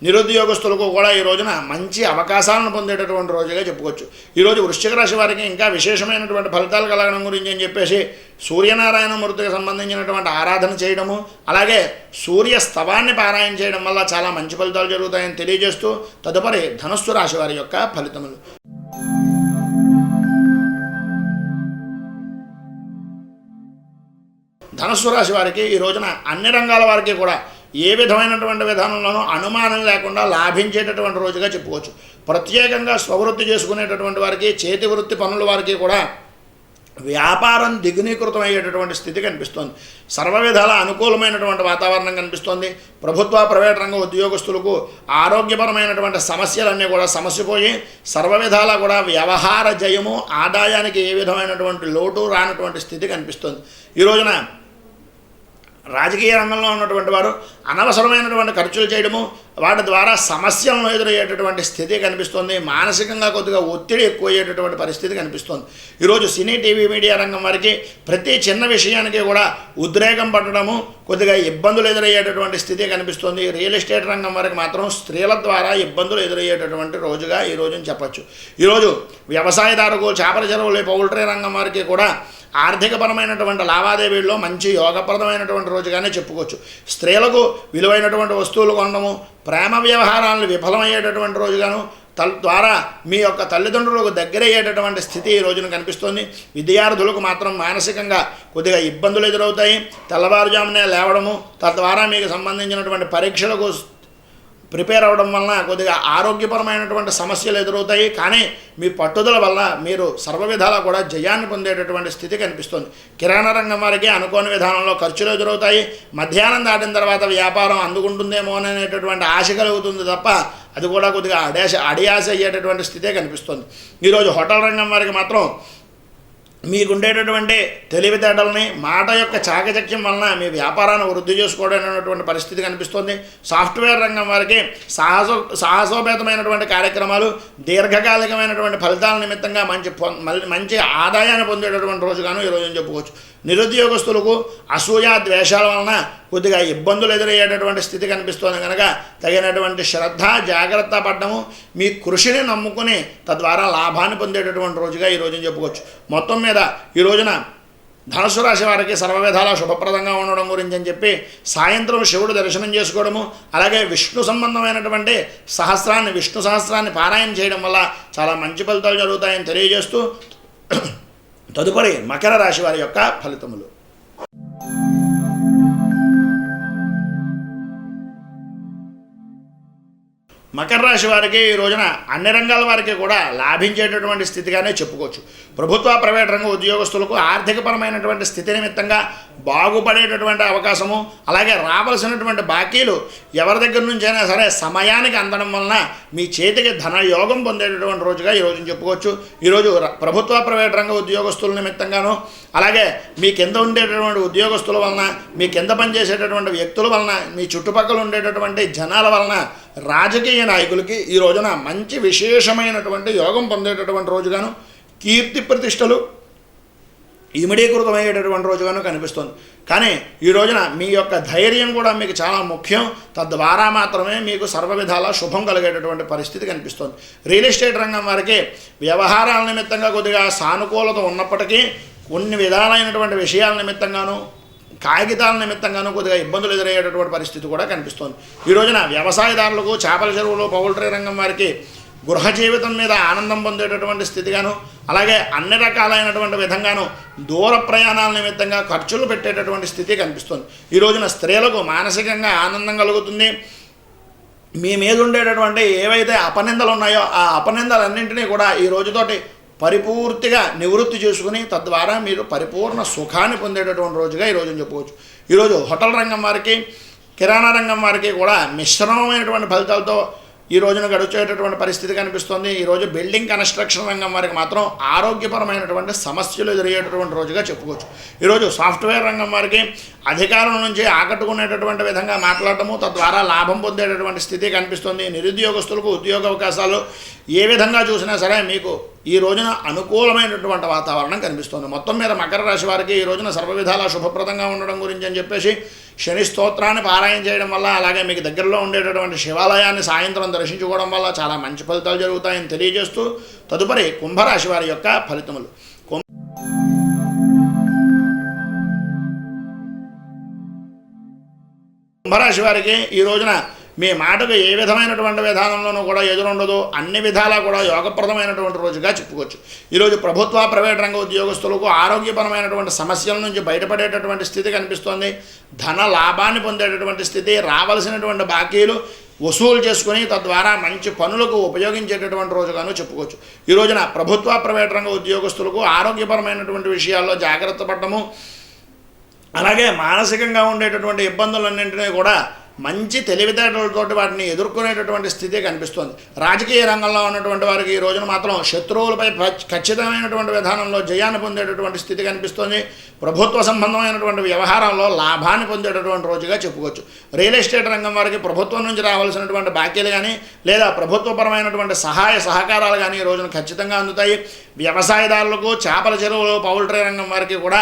నిరుద్యోగస్తులకు కూడా ఈ రోజున మంచి అవకాశాలను పొందేటటువంటి రోజుగా చెప్పుకోవచ్చు. ఈరోజు వృశ్చిక రాశి వారికి ఇంకా విశేషమైనటువంటి ఫలితాలు కలగడం గురించి అని చెప్పేసి సూర్యనారాయణ మూర్తికి సంబంధించినటువంటి ఆరాధన చేయడము, అలాగే సూర్య స్తవాన్ని పారాయణ చేయడం వల్ల చాలా మంచి ఫలితాలు జరుగుతాయని తెలియజేస్తూ తదుపరి ధనుస్సు రాశి వారి యొక్క ఫలితములు. ధనుస్సు రాశి వారికి ఈ రోజున అన్ని రంగాల వారికి కూడా ఏ విధమైనటువంటి విధానంలోనూ అనుమానం లేకుండా లాభించేటటువంటి రోజుగా చెప్పుకోవచ్చు. ప్రత్యేకంగా స్వవృత్తి చేసుకునేటటువంటి వారికి, చేతి వృత్తి పనుల వారికి కూడా వ్యాపారం దిగునీకృతం అయ్యేటటువంటి స్థితి కనిపిస్తోంది. సర్వ విధాల అనుకూలమైనటువంటి వాతావరణం కనిపిస్తోంది. ప్రభుత్వ ప్రైవేట్ రంగ ఉద్యోగస్తులకు ఆరోగ్యపరమైనటువంటి సమస్యలన్నీ కూడా సమస్యపోయి సర్వ విధాలా కూడా వ్యవహార జయము, ఆదాయానికి ఏ విధమైనటువంటి లోటు రానటువంటి స్థితి కనిపిస్తోంది. ఈ రోజున రాజకీయ రంగంలో ఉన్నటువంటి వారు అనవసరమైనటువంటి ఖర్చులు చేయడము, వాటి ద్వారా సమస్యలను ఎదురయ్యేటటువంటి స్థితి కనిపిస్తుంది. మానసికంగా కొద్దిగా ఒత్తిడి ఎక్కువయ్యేటటువంటి పరిస్థితి కనిపిస్తుంది. ఈరోజు సినీ, టీవీ, మీడియా రంగం వారికి ప్రతి చిన్న విషయానికి కూడా ఉద్రేకం పడడము, కొద్దిగా ఇబ్బందులు ఎదురయ్యేటటువంటి స్థితి కనిపిస్తుంది. రియల్ ఎస్టేట్ రంగం వారికి మాత్రం స్త్రీల ద్వారా ఇబ్బందులు ఎదురయ్యేటటువంటి రోజుగా ఈ రోజుని చెప్పచ్చు. ఈరోజు వ్యవసాయదారులకు, చేపల చెరువులు, పౌల్ట్రీ రంగం వారికి కూడా ఆర్థికపరమైనటువంటి లావాదేవీల్లో మంచి యోగప్రదమైనటువంటి రోజుగానే చెప్పుకోవచ్చు. స్త్రీలకు విలువైనటువంటి వస్తువులు కొనడము, ప్రేమ వ్యవహారాలను విఫలమయ్యేటటువంటి రోజుగాను, తద్వారా మీ యొక్క తల్లిదండ్రులకు దగ్గరయ్యేటటువంటి స్థితి ఈ రోజున కనిపిస్తుంది. విద్యార్థులకు మాత్రం మానసికంగా కొద్దిగా ఇబ్బందులు ఎదురవుతాయి. తెల్లవారుజామునే లేవడము, తద్వారా మీకు సంబంధించినటువంటి పరీక్షలకు ప్రిపేర్ అవ్వడం వలన కొద్దిగా ఆరోగ్యపరమైనటువంటి సమస్యలు ఎదురవుతాయి. కానీ మీ పట్టుదల వల్ల మీరు సర్వ విధాలా కూడా జయాన్ని పొందేటటువంటి స్థితి కనిపిస్తుంది. కిరాణా రంగం వారికి అనుకోని విధానంలో ఖర్చులు ఎదురవుతాయి. మధ్యాహ్నం దాటిన తర్వాత వ్యాపారం అందుకుంటుందేమో అనేటటువంటి ఆశ కలుగుతుంది తప్ప అది కూడా కొద్దిగా అడియాస అయ్యేటటువంటి స్థితే కనిపిస్తుంది. ఈరోజు హోటల్ రంగం వారికి మాత్రం మీకుండేటటువంటి తెలివితేటలని, మాట యొక్క చాకచక్యం వలన మీ వ్యాపారాన్ని వృద్ధి చేసుకోవడం అనేటువంటి పరిస్థితి కనిపిస్తుంది. సాఫ్ట్వేర్ రంగం వారికి సాహసోపేతమైనటువంటి కార్యక్రమాలు, దీర్ఘకాలికమైనటువంటి ఫలితాల నిమిత్తంగా మంచి ఆదాయాన్ని పొందేటటువంటి రోజుగాను ఈరోజు చెప్పుకోవచ్చు. నిరుద్యోగస్తులకు అసూయ, ద్వేషాల వలన కొద్దిగా ఇబ్బందులు ఎదురయ్యేటటువంటి స్థితి కనిపిస్తుంది కనుక తగినటువంటి శ్రద్ధ, జాగ్రత్త పడ్డము, మీ కృషిని నమ్ముకుని తద్వారా లాభాన్ని పొందేటటువంటి రోజుగా ఈ రోజుని చెప్పుకోవచ్చు. మొత్తం మీద ఈ రోజున ధనుసు రాశి వారికి సర్వవిధాలా శుభప్రదంగా ఉండడం గురించి అని చెప్పి సాయంత్రం శివుడు దర్శనం చేసుకోవడము, అలాగే విష్ణు సంబంధమైనటువంటి విష్ణు సహస్రాన్ని పారాయణ చేయడం వల్ల చాలా మంచి ఫలితాలు జరుగుతాయని తెలియజేస్తూ తదుపరి మకర రాశి వారి యొక్క ఫలితములు. మకర రాశి వారికి ఈ రోజున అన్ని రంగాల వారికి కూడా లాభించేటటువంటి స్థితిగానే చెప్పుకోవచ్చు. ప్రభుత్వ ప్రైవేట్ రంగ ఉద్యోగస్తులకు ఆర్థికపరమైనటువంటి స్థితి నిమిత్తంగా బాగుపడేటటువంటి అవకాశము, అలాగే రావాల్సినటువంటి బాకీలు ఎవరి దగ్గర నుంచైనా సరే సమయానికి అందడం వలన మీ చేతికి ధనయోగం పొందేటటువంటి రోజుగా ఈరోజు చెప్పుకోవచ్చు. ఈరోజు ప్రభుత్వ ప్రైవేట్ రంగ ఉద్యోగస్తుల నిమిత్తంగాను, అలాగే మీ కింద ఉండేటటువంటి ఉద్యోగస్తుల వలన, మీ కింద పనిచేసేటటువంటి వ్యక్తుల వలన, మీ చుట్టుపక్కల ఉండేటటువంటి జనాల వలన, రాజకీయ నాయకులకి ఈ రోజున మంచి విశేషమైనటువంటి యోగం పొందేటటువంటి రోజుగాను, కీర్తి ప్రతిష్టలు ఇమిడీకృతమయ్యేటటువంటి రోజుగాను కనిపిస్తుంది. కానీ ఈ రోజున మీ యొక్క ధైర్యం కూడా మీకు చాలా ముఖ్యం. తద్వారా మాత్రమే మీకు సర్వ విధాల శుభం కలిగేటటువంటి పరిస్థితి కనిపిస్తుంది. రియల్ ఎస్టేట్ రంగం వారికి వ్యవహారాల నిమిత్తంగా కొద్దిగా సానుకూలత ఉన్నప్పటికీ కొన్ని విధాలైనటువంటి విషయాల నిమిత్తంగాను, కాగితాల నిమిత్తంగాను కొద్దిగా ఇబ్బందులు ఎదురయ్యేటటువంటి పరిస్థితి కూడా కనిపిస్తుంది. ఈ రోజున వ్యవసాయదారులకు, చేపల చెరువులు, పౌల్ట్రీ రంగం వారికి గృహ జీవితం మీద ఆనందం పొందేటటువంటి స్థితిగాను, అలాగే అన్ని రకాలైనటువంటి విధంగాను దూర ప్రయాణాల నిమిత్తంగా ఖర్చులు పెట్టేటటువంటి స్థితి కనిపిస్తుంది. ఈ రోజున స్త్రీలకు మానసికంగా ఆనందం కలుగుతుంది. మీ మీద ఉండేటటువంటి ఏవైతే అపనిందలు ఉన్నాయో ఆ అపనిందలన్నింటినీ కూడా ఈ రోజుతోటి పరిపూర్తిగా నివృత్తి చేసుకుని తద్వారా మీరు పరిపూర్ణ సుఖాన్ని పొందేటటువంటి రోజుగా ఈరోజు చెప్పుకోవచ్చు. ఈరోజు హోటల్ రంగం వారికి, కిరాణా రంగం వారికి కూడా మిశ్రమమైనటువంటి ఫలితాలతో ఈ రోజున గడిచేటటువంటి పరిస్థితి కనిపిస్తుంది. ఈరోజు బిల్డింగ్ కన్స్ట్రక్షన్ రంగం వారికి మాత్రం ఆరోగ్యపరమైనటువంటి సమస్యలు ఎదురయ్యేటటువంటి రోజుగా చెప్పుకోవచ్చు. ఈరోజు సాఫ్ట్వేర్ రంగం వారికి అధికారుల నుంచి ఆకట్టుకునేటటువంటి విధంగా మాట్లాడటము, తద్వారా లాభం పొందేటటువంటి స్థితి కనిపిస్తుంది. నిరుద్యోగస్తులకు ఉద్యోగ అవకాశాలు ఏ విధంగా చూసినా సరే మీకు ఈ రోజున అనుకూలమైనటువంటి వాతావరణం కనిపిస్తుంది. మొత్తం మీద మకర రాశి వారికి ఈ రోజున సర్వవిధాల శుభప్రదంగా ఉండడం గురించి అని చెప్పేసి శని స్తోత్రాన్ని పారాయణ చేయడం వల్ల, అలాగే మీకు దగ్గరలో ఉండేటటువంటి శివాలయాన్ని సాయంత్రం దర్శించుకోవడం వల్ల చాలా మంచి ఫలితాలు జరుగుతాయని తెలియజేస్తూ తదుపరి కుంభరాశి వారి యొక్క ఫలితములు. కుంభరాశి వారికి ఈ రోజున మీ మాటకు ఏ విధమైనటువంటి విధానంలోనూ కూడా ఎదురుండదు. అన్ని విధాలా కూడా యోగప్రదమైనటువంటి రోజుగా చెప్పుకోవచ్చు. ఈరోజు ప్రభుత్వ ప్రైవేట్ రంగ ఉద్యోగస్తులకు ఆరోగ్యపరమైనటువంటి సమస్యల నుంచి బయటపడేటటువంటి స్థితి కనిపిస్తోంది. ధన లాభాన్ని పొందేటటువంటి స్థితి, రావాల్సినటువంటి బాకీలు వసూలు చేసుకుని తద్వారా మంచి పనులకు ఉపయోగించేటటువంటి రోజుగాను చెప్పుకోవచ్చు. ఈ రోజున ప్రభుత్వ ప్రైవేట్ రంగ ఉద్యోగస్తులకు ఆరోగ్యపరమైనటువంటి విషయాల్లో జాగ్రత్త పడటము, అలాగే మానసికంగా ఉండేటటువంటి ఇబ్బందులన్నింటినీ కూడా మంచి తెలివితేటలతోటి వాటిని ఎదుర్కొనేటటువంటి స్థితి కనిపిస్తుంది. రాజకీయ రంగంలో ఉన్నటువంటి వారికి ఈ రోజున మాత్రం శత్రువులపై ఖచ్చితమైనటువంటి విధానంలో జయాన్ని పొందేటటువంటి స్థితి కనిపిస్తుంది. ప్రభుత్వ సంబంధమైనటువంటి వ్యవహారాల్లో లాభాన్ని పొందేటటువంటి రోజుగా చెప్పుకోవచ్చు. రియల్ ఎస్టేట్ రంగం వారికి ప్రభుత్వం నుంచి రావాల్సినటువంటి బాకీలు కానీ, లేదా ప్రభుత్వపరమైనటువంటి సహాయ సహకారాలు కానీ ఈ రోజున ఖచ్చితంగా అందుతాయి. వ్యవసాయదారులకు, చేపల చెరువులు, పౌల్ట్రీ రంగం వారికి కూడా,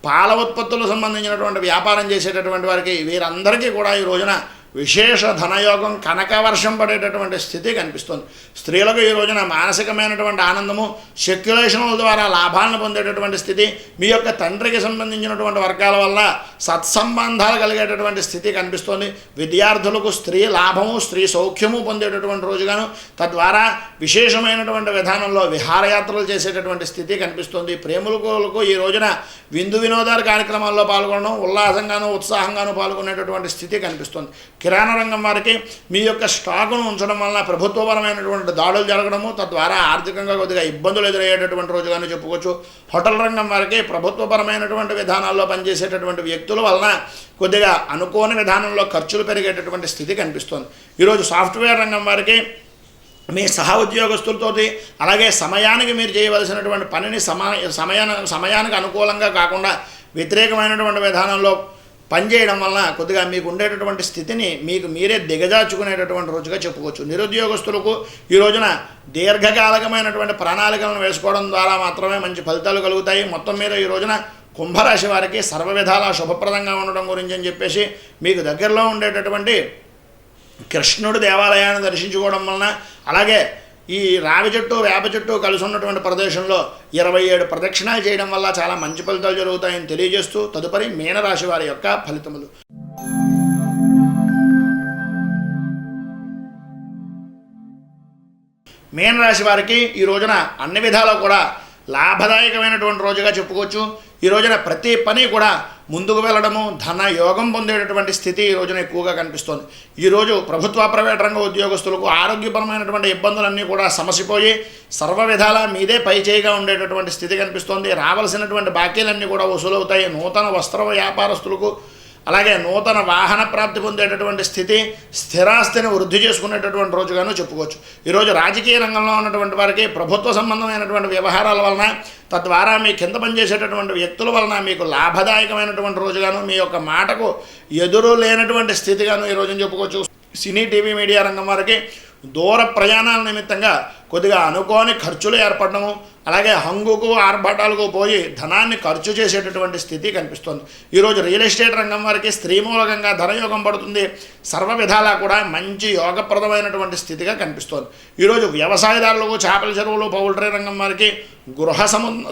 పాల ఉత్పత్తులకు సంబంధించినటువంటి వ్యాపారం చేసేటటువంటి వారికి వీరందరికీ కూడా ఈ రోజున విశేష ధనయోగం, కనకవర్షం పడేటటువంటి స్థితి కనిపిస్తుంది. స్త్రీలకు ఈ రోజున మానసికమైనటువంటి ఆనందము, సెక్యులేషన్ల ద్వారా లాభాలను పొందేటటువంటి స్థితి, మీ యొక్క తండ్రికి సంబంధించినటువంటి వర్గాల వల్ల సత్సంబంధాలు కలిగేటటువంటి స్థితి కనిపిస్తుంది. విద్యార్థులకు స్త్రీ లాభము, స్త్రీ సౌఖ్యము పొందేటటువంటి రోజుగాను, తద్వారా విశేషమైనటువంటి విధానంలో విహారయాత్రలు చేసేటటువంటి స్థితి కనిపిస్తుంది. ప్రేములకు ఈ రోజున విందు వినోదాల కార్యక్రమాల్లో పాల్గొనడం, ఉల్లాసంగాను ఉత్సాహంగాను పాల్గొనేటటువంటి స్థితి కనిపిస్తుంది. కిరాణా రంగం వారికి మీ యొక్క స్టాకును ఉంచడం వలన ప్రభుత్వపరమైనటువంటి దాడులు జరగడము, తద్వారా ఆర్థికంగా కొద్దిగా ఇబ్బందులు ఎదురయ్యేటటువంటి రోజుగానే చెప్పుకోవచ్చు. హోటల్ రంగం వారికి ప్రభుత్వపరమైనటువంటి విధానాల్లో పనిచేసేటటువంటి వ్యక్తుల వలన కొద్దిగా అనుకోని విధానంలో ఖర్చులు పెరిగేటటువంటి స్థితి కనిపిస్తుంది. ఈరోజు సాఫ్ట్వేర్ రంగం వారికి మీ సహ ఉద్యోగస్తులతోటి, అలాగే సమయానికి మీరు చేయవలసినటువంటి పనిని సమయానికి అనుకూలంగా కాకుండా వ్యతిరేకమైనటువంటి విధానంలో పనిచేయడం వలన కొద్దిగా మీకు ఉండేటటువంటి స్థితిని మీకు మీరే దిగజార్చుకునేటటువంటి రోజుగా చెప్పుకోవచ్చు. నిరుద్యోగస్తులకు ఈ రోజున దీర్ఘకాలికమైనటువంటి ప్రణాళికలను వేసుకోవడం ద్వారా మాత్రమే మంచి ఫలితాలు కలుగుతాయి. మొత్తం మీద ఈ రోజున కుంభరాశి వారికి సర్వ విధాలా శుభప్రదంగా ఉండడం గురించి అని చెప్పేసి మీకు దగ్గరలో ఉండేటటువంటి కృష్ణుడు దేవాలయాన్ని దర్శించుకోవడం వలన, అలాగే ఈ రావి చెట్టు, వేప చెట్టు కలిసి ఉన్నటువంటి ప్రదేశంలో 27 ప్రదక్షిణాలు చేయడం వల్ల చాలా మంచి ఫలితాలు జరుగుతాయని తెలియజేస్తూ తదుపరి మీనరాశి వారి యొక్క ఫలితములు. మీనరాశి వారికి ఈ రోజున అన్ని విధాలు కూడా లాభదాయకమైనటువంటి రోజుగా చెప్పుకోవచ్చు. ఈ రోజున ప్రతి పని కూడా ముందుకు వెళ్ళడము, ధన యోగం పొందేటటువంటి స్థితి ఈ రోజున ఎక్కువగా కనిపిస్తోంది. ఈరోజు ప్రభుత్వ ప్రైవేట్ రంగ ఉద్యోగస్తులకు ఆరోగ్యపరమైనటువంటి ఇబ్బందులన్నీ కూడా సమసిపోయి సర్వ విధాలా మీదే పై చేయిగా ఉండేటటువంటి స్థితి కనిపిస్తోంది. రావాల్సినటువంటి బాకీలన్నీ కూడా వసూలవుతాయి. నూతన వస్త్ర వ్యాపారస్తులకు అలాగే నూతన వాహన ప్రాప్తి పొందేటటువంటి స్థితి, స్థిరాస్తిని వృద్ధి చేసుకునేటటువంటి రోజుగాను చెప్పుకోవచ్చు. ఈరోజు రాజకీయ రంగంలో ఉన్నటువంటి వారికి ప్రభుత్వ సంబంధమైనటువంటి వ్యవహారాల వలన, తద్వారా మీ కింద పనిచేసేటటువంటి వ్యక్తుల వలన మీకు లాభదాయకమైనటువంటి రోజుగాను, మీ యొక్క మాటకు ఎదురు లేనటువంటి స్థితిగాను ఈ రోజున చెప్పుకోవచ్చు. సినీ టీవీ మీడియా రంగం వారికి దూర ప్రయాణాల నిమిత్తంగా కొద్దిగా అనుకోని ఖర్చులు ఏర్పడము, అలాగే హంగుకు ఆర్భాటాలకు పోయి ధనాన్ని ఖర్చు చేసేటటువంటి స్థితి కనిపిస్తుంది. ఈరోజు రియల్ ఎస్టేట్ రంగం వారికి స్త్రీ మూలకంగా ధనయోగం పడుతుంది. సర్వ విధాలా కూడా మంచి యోగప్రదమైనటువంటి స్థితిగా కనిపిస్తోంది. ఈరోజు వ్యవసాయదారులకు, చేపల చెరువులు, పౌల్ట్రీ రంగం వారికి గృహ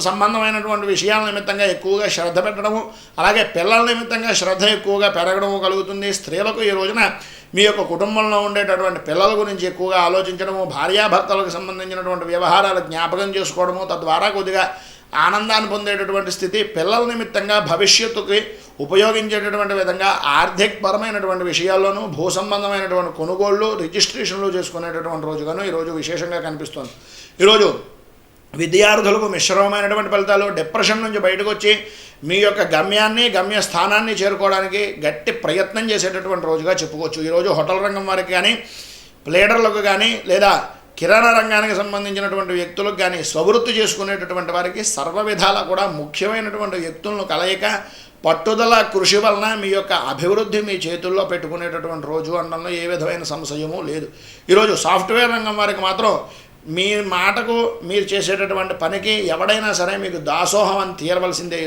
సంబంధమైనటువంటి విషయాల నిమిత్తంగా ఎక్కువగా శ్రద్ధ పెట్టడము, అలాగే పిల్లల నిమిత్తంగా శ్రద్ధ ఎక్కువగా పెరగడము కలుగుతుంది. స్త్రీలకు ఈ రోజున మీ యొక్క కుటుంబంలో ఉండేటటువంటి పిల్లల గురించి ఎక్కువగా ఆలోచించడము, భార్యాభర్తలకు సంబంధించినటువంటి వ్యవహారాలు జ్ఞాపకం చేసుకోవడము, తద్వారా కొద్దిగా ఆనందాన్ని పొందేటటువంటి స్థితి, పిల్లల నిమిత్తంగా భవిష్యత్తుకి ఉపయోగించేటటువంటి విధంగా ఆర్థికపరమైనటువంటి విషయాల్లోనూ భూ సంబంధమైనటువంటి కొనుగోళ్లు, రిజిస్ట్రేషన్లు చేసుకునేటటువంటి రోజుగాను ఈరోజు విశేషంగా కనిపిస్తుంది. ఈరోజు విద్యార్థులకు మిశ్రమమైనటువంటి ఫలితాలు, డిప్రెషన్ నుంచి బయటకు వచ్చి మీ యొక్క గమ్యస్థానాన్ని చేరుకోవడానికి గట్టి ప్రయత్నం చేసేటటువంటి రోజుగా చెప్పుకోవచ్చు. ఈరోజు హోటల్ రంగం వారికి కానీ, ప్లేడర్లకు కానీ, లేదా కిరాణా రంగానికి సంబంధించినటువంటి వ్యక్తులకు కానీ, స్వవృత్తి చేసుకునేటటువంటి వారికి సర్వ విధాలా కూడా ముఖ్యమైనటువంటి వ్యక్తులను కలయిక, పట్టుదల, కృషి వలన మీ యొక్క అభివృద్ధి మీ చేతుల్లో పెట్టుకునేటటువంటి రోజు అనడంలో ఏ విధమైన సంశయము లేదు. ఈరోజు సాఫ్ట్వేర్ రంగం వారికి మాత్రం మీ మాటకు, మీరు చేసేటటువంటి పనికి ఎవడైనా సరే మీకు దాసోహం అని తీరవలసిందే.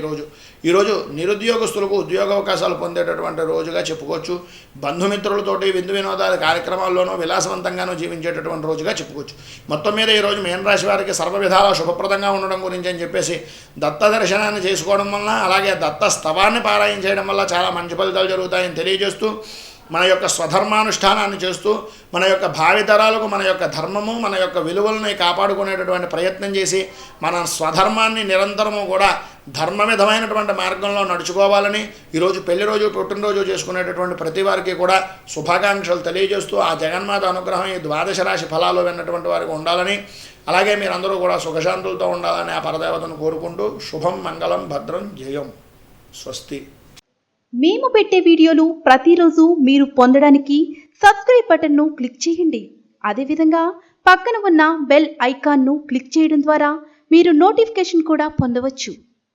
ఈరోజు నిరుద్యోగస్తులకు ఉద్యోగ అవకాశాలు పొందేటటువంటి రోజుగా చెప్పుకోవచ్చు. బంధుమిత్రులతోటి విందు వినోదాల కార్యక్రమాల్లోనూ విలాసవంతంగానూ జీవించేటటువంటి రోజుగా చెప్పుకోవచ్చు. మొత్తం మీద ఈరోజు మీన రాశి వారికి సర్వ విధాలా శుభప్రదంగా ఉండడం గురించి అని చెప్పేసి దత్త దర్శనాన్ని చేసుకోవడం వలన, అలాగే దత్త స్తవాన్ని పారాయణ చేయడం వల్ల చాలా మంచి ఫలితాలు జరుగుతాయని తెలియజేస్తూ, మన యొక్క స్వధర్మానుష్ఠానాన్ని చేస్తూ మన యొక్క భావితరాలకు మన యొక్క ధర్మము, మన యొక్క విలువలని కాపాడుకునేటటువంటి ప్రయత్నం చేసి మన స్వధర్మాన్ని నిరంతరము కూడా ధర్మవిధమైనటువంటి మార్గంలో నడుచుకోవాలని ఈరోజు పెళ్లి రోజు, పుట్టినరోజు చేసుకునేటటువంటి ప్రతి వారికి కూడా శుభాకాంక్షలు తెలియజేస్తూ, ఆ జగన్మాత అనుగ్రహం ఈ ద్వాదశ రాశి ఫలాలు విన్నటువంటి వారికి ఉండాలని, అలాగే మీరందరూ కూడా సుఖశాంతులతో ఉండాలని ఆ పరదేవతను కోరుకుంటూ శుభం, మంగళం, భద్రం, జయం, స్వస్తి.
మేము పెట్టే వీడియోలు ప్రతిరోజు మీరు పొందడానికి సబ్స్క్రైబ్ బటన్ను క్లిక్ చేయండి. అదేవిధంగా పక్కన ఉన్న బెల్ ఐకాన్ను క్లిక్ చేయడం ద్వారా మీరు నోటిఫికేషన్ కూడా పొందవచ్చు.